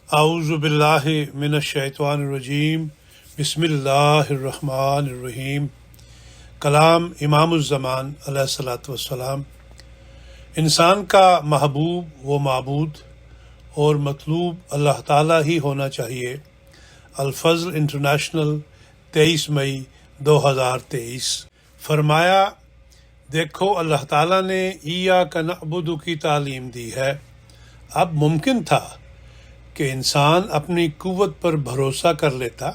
اعوذ باللہ من الشیطان الرجیم بسم اللہ الرحمن الرحیم۔ کلام امام الزمان علیہ الصلاۃ والسلام۔ انسان کا محبوب و معبود اور مطلوب اللہ تعالیٰ ہی ہونا چاہیے۔ الفضل انٹرنیشنل 23 مئی 2023۔ فرمایا، دیکھو اللہ تعالیٰ نے ایاک نعبد کی تعلیم دی ہے۔ اب ممکن تھا کہ انسان اپنی قوت پر بھروسہ کر لیتا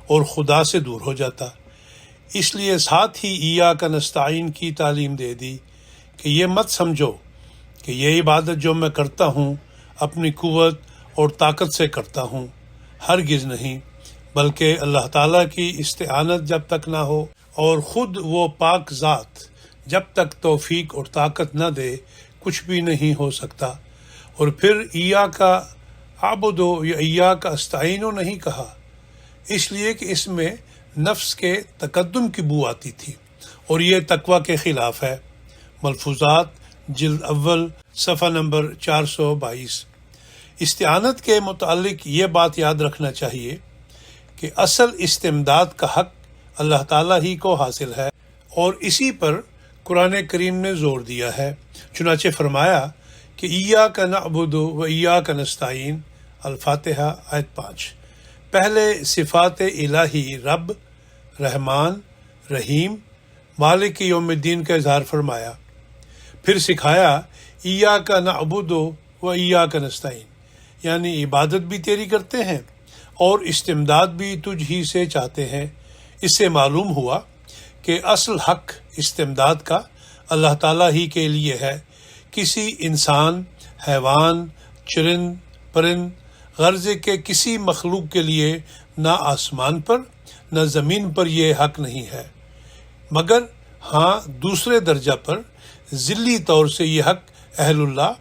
اور خدا سے دور ہو جاتا، اس لیے ساتھ ہی ایاک نستعین کی تعلیم دے دی کہ یہ مت سمجھو کہ یہ عبادت جو میں کرتا ہوں اپنی قوت اور طاقت سے کرتا ہوں، ہرگز نہیں، بلکہ اللہ تعالیٰ کی استعانت جب تک نہ ہو اور خود وہ پاک ذات جب تک توفیق اور طاقت نہ دے کچھ بھی نہیں ہو سکتا۔ اور پھر ایاک اعبدو یا ایاک استعینو نہیں کہا، اس لیے کہ اس میں نفس کے تقدم کی بو آتی تھی اور یہ تقوی کے خلاف ہے۔ ملفوظات جلد اول صفحہ نمبر 422۔ استعانت کے متعلق یہ بات یاد رکھنا چاہیے کہ اصل استمداد کا حق اللہ تعالیٰ ہی کو حاصل ہے، اور اسی پر قرآن کریم نے زور دیا ہے۔ چنانچہ فرمایا کہ ایاک نعبد و ایاک نستعین، الفاتحہ آیت 5۔ پہلے صفات الہی رب، رحمان، رحیم، مالک یوم الدین کا اظہار فرمایا، پھر سکھایا ایاک نعبد و ایاک نستعین، یعنی عبادت بھی تیری کرتے ہیں اور استمداد بھی تجھ ہی سے چاہتے ہیں۔ اس سے معلوم ہوا کہ اصل حق استمداد کا اللہ تعالیٰ ہی کے لیے ہے، کسی انسان، حیوان، چرند، پرند، غرض کے کسی مخلوق کے لیے نہ آسمان پر نہ زمین پر یہ حق نہیں ہے، مگر ہاں دوسرے درجہ پر ذلی طور سے یہ حق اہل اللہ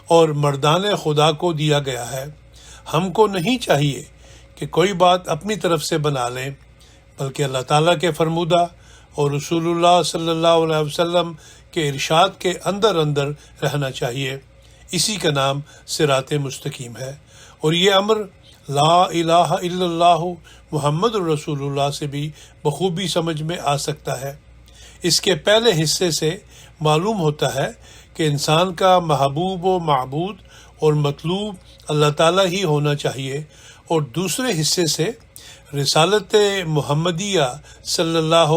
اور مردان خدا کو دیا گیا ہے۔ ہم کو نہیں چاہیے کہ کوئی بات اپنی طرف سے بنا لیں، بلکہ اللہ تعالیٰ کے فرمودہ اور رسول اللہ صلی اللہ علیہ وسلم کے ارشاد کے اندر رہنا چاہیے۔ اسی کا نام صراط مستقیم ہے، اور یہ امر لا الہ الا اللہ محمد الرسول اللہ سے بھی بخوبی سمجھ میں آ سکتا ہے۔ اس کے پہلے حصے سے معلوم ہوتا ہے کہ انسان کا محبوب و معبود اور مطلوب اللہ تعالیٰ ہی ہونا چاہیے، اور دوسرے حصے سے رسالت محمدیہ صلی اللہ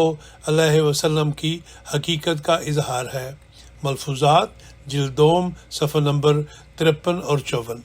علیہ وسلم کی حقیقت کا اظہار ہے۔ ملفوظات جلد دوم صفحہ نمبر 53 اور 54۔